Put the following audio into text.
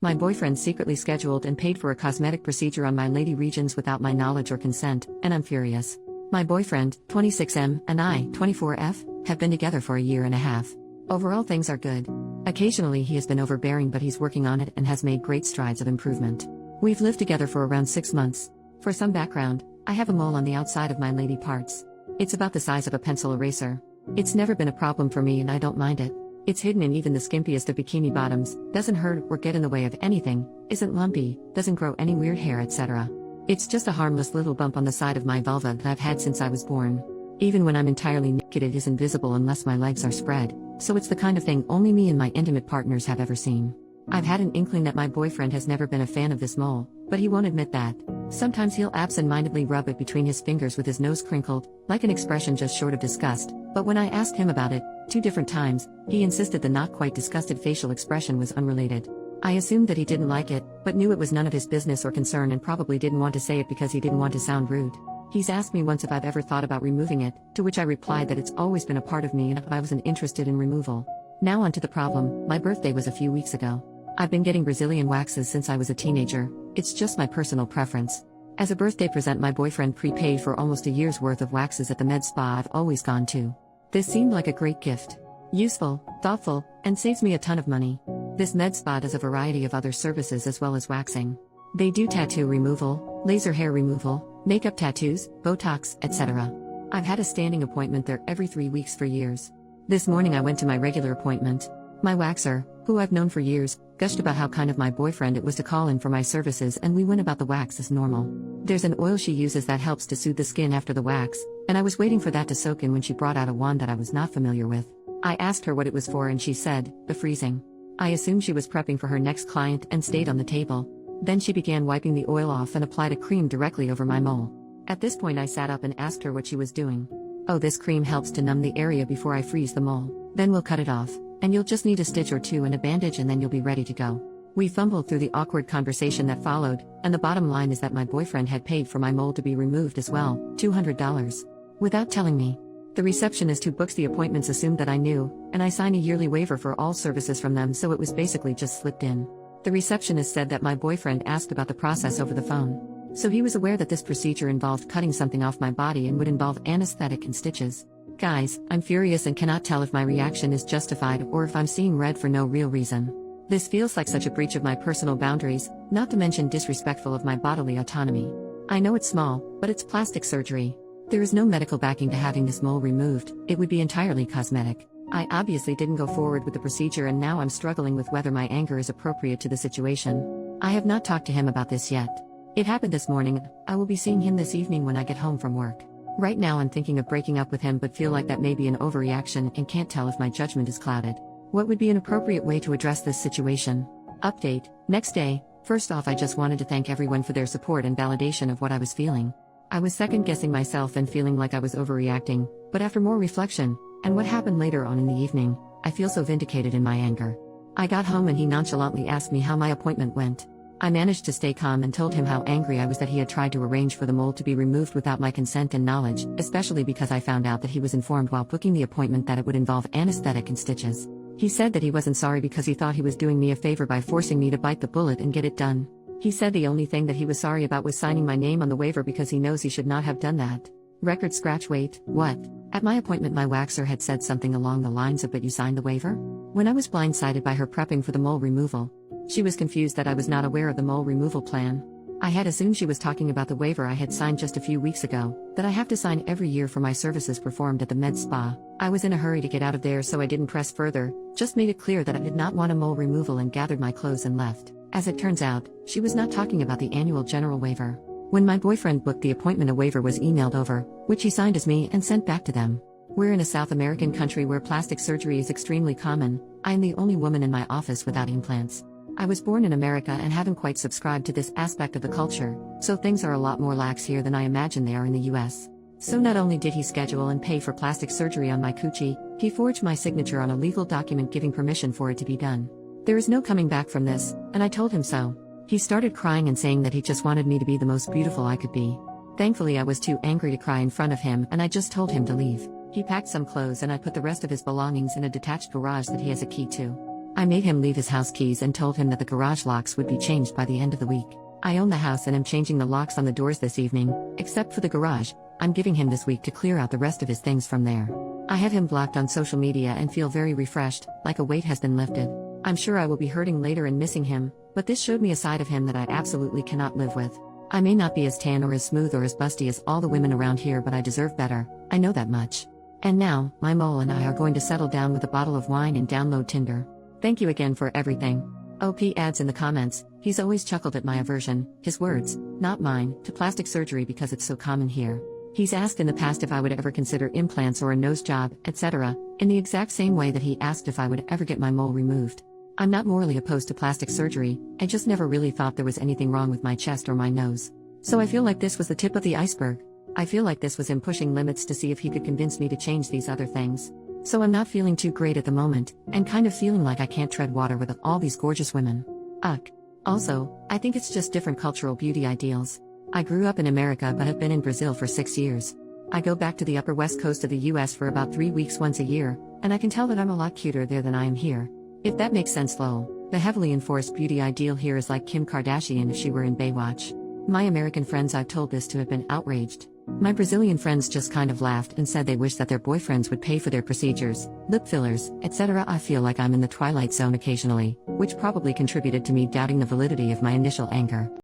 My boyfriend secretly scheduled and paid for a cosmetic procedure on my lady regions without my knowledge or consent, and I'm furious. My boyfriend, 26M, and I, 24F, have been together for a year and a half. Overall things are good. Occasionally he has been overbearing, but he's working on it and has made great strides of improvement. We've lived together for around 6 months. For some background, I have a mole on the outside of my lady parts. It's about the size of a pencil eraser. It's never been a problem for me and I don't mind it. It's hidden in even the skimpiest of bikini bottoms, doesn't hurt or get in the way of anything, isn't lumpy, doesn't grow any weird hair, etc. It's just a harmless little bump on the side of my vulva that I've had since I was born. Even when I'm entirely naked it isn't visible unless my legs are spread, so it's the kind of thing only me and my intimate partners have ever seen. I've had an inkling that my boyfriend has never been a fan of this mole, but he won't admit that. Sometimes he'll absent-mindedly rub it between his fingers with his nose crinkled, like an expression just short of disgust, but when I asked him about it, 2 different times, he insisted the not quite disgusted facial expression was unrelated. I assumed that he didn't like it, but knew it was none of his business or concern and probably didn't want to say it because he didn't want to sound rude. He's asked me once if I've ever thought about removing it, to which I replied that it's always been a part of me and I wasn't interested in removal. Now on to the problem. My birthday was a few weeks ago. I've been getting Brazilian waxes since I was a teenager, it's just my personal preference. As a birthday present my boyfriend prepaid for almost a year's worth of waxes at the med spa I've always gone to. This seemed like a great gift. Useful, thoughtful, and saves me a ton of money. This med spa does a variety of other services as well as waxing. They do tattoo removal, laser hair removal, makeup tattoos, Botox, etc. I've had a standing appointment there every 3 weeks for years. This morning I went to my regular appointment. My waxer, who I've known for years, gushed about how kind of my boyfriend it was to call in for my services, and we went about the wax as normal. There's an oil she uses that helps to soothe the skin after the wax, and I was waiting for that to soak in when she brought out a wand that I was not familiar with. I asked her what it was for and she said, the freezing. I assumed she was prepping for her next client and stayed on the table. Then she began wiping the oil off and applied a cream directly over my mole. At this point I sat up and asked her what she was doing. Oh, this cream helps to numb the area before I freeze the mole. Then we'll cut it off, and you'll just need a stitch or two and a bandage and then you'll be ready to go. We fumbled through the awkward conversation that followed, and the bottom line is that my boyfriend had paid for my mole to be removed as well, $200. Without telling me. The receptionist who books the appointments assumed that I knew, and I sign a yearly waiver for all services from them, so it was basically just slipped in. The receptionist said that my boyfriend asked about the process over the phone. So he was aware that this procedure involved cutting something off my body and would involve anesthetic and stitches. Guys, I'm furious and cannot tell if my reaction is justified or if I'm seeing red for no real reason. This feels like such a breach of my personal boundaries, not to mention disrespectful of my bodily autonomy. I know it's small, but it's plastic surgery. There is no medical backing to having this mole removed, it would be entirely cosmetic. I obviously didn't go forward with the procedure and now I'm struggling with whether my anger is appropriate to the situation. I have not talked to him about this yet. It happened this morning, I will be seeing him this evening when I get home from work. Right now I'm thinking of breaking up with him but feel like that may be an overreaction and can't tell if my judgment is clouded. What would be an appropriate way to address this situation? Update, next day. First off, I just wanted to thank everyone for their support and validation of what I was feeling. I was second-guessing myself and feeling like I was overreacting, but after more reflection, and what happened later on in the evening, I feel so vindicated in my anger. I got home and he nonchalantly asked me how my appointment went. I managed to stay calm and told him how angry I was that he had tried to arrange for the mole to be removed without my consent and knowledge, especially because I found out that he was informed while booking the appointment that it would involve anesthetic and stitches. He said that he wasn't sorry because he thought he was doing me a favor by forcing me to bite the bullet and get it done. He said the only thing that he was sorry about was signing my name on the waiver because he knows he should not have done that. Record scratch. Wait, what? At my appointment my waxer had said something along the lines of "but you signed the waiver?" When I was blindsided by her prepping for the mole removal. She was confused that I was not aware of the mole removal plan. I had assumed she was talking about the waiver I had signed just a few weeks ago, that I have to sign every year for my services performed at the med spa. I was in a hurry to get out of there so I didn't press further, just made it clear that I did not want a mole removal and gathered my clothes and left. As it turns out, she was not talking about the annual general waiver. When my boyfriend booked the appointment a waiver was emailed over, which he signed as me and sent back to them. We're in a South American country where plastic surgery is extremely common. I am the only woman in my office without implants. I was born in America and haven't quite subscribed to this aspect of the culture, so things are a lot more lax here than I imagine they are in the US. So not only did he schedule and pay for plastic surgery on my coochie, he forged my signature on a legal document giving permission for it to be done. There is no coming back from this, and I told him so. He started crying and saying that he just wanted me to be the most beautiful I could be. Thankfully I was too angry to cry in front of him and I just told him to leave. He packed some clothes and I put the rest of his belongings in a detached garage that he has a key to. I made him leave his house keys and told him that the garage locks would be changed by the end of the week. I own the house and am changing the locks on the doors this evening, except for the garage. I'm giving him this week to clear out the rest of his things from there. I have him blocked on social media and feel very refreshed, like a weight has been lifted. I'm sure I will be hurting later and missing him, but this showed me a side of him that I absolutely cannot live with. I may not be as tan or as smooth or as busty as all the women around here, but I deserve better, I know that much. And now, my mole and I are going to settle down with a bottle of wine and download Tinder. Thank you again for everything. OP adds in the comments, he's always chuckled at my aversion, his words, not mine, to plastic surgery because it's so common here. He's asked in the past if I would ever consider implants or a nose job, etc., in the exact same way that he asked if I would ever get my mole removed. I'm not morally opposed to plastic surgery, I just never really thought there was anything wrong with my chest or my nose. So I feel like this was the tip of the iceberg. I feel like this was him pushing limits to see if he could convince me to change these other things. So I'm not feeling too great at the moment, and kind of feeling like I can't tread water with all these gorgeous women. Ugh. Also, I think it's just different cultural beauty ideals. I grew up in America but have been in Brazil for 6 years. I go back to the upper west coast of the US for about 3 weeks once a year, and I can tell that I'm a lot cuter there than I am here. If that makes sense lol. The heavily enforced beauty ideal here is like Kim Kardashian if she were in Baywatch. My American friends I've told this to have been outraged. My Brazilian friends just kind of laughed and said they wish that their boyfriends would pay for their procedures, lip fillers, etc. I feel like I'm in the twilight zone occasionally, which probably contributed to me doubting the validity of my initial anger.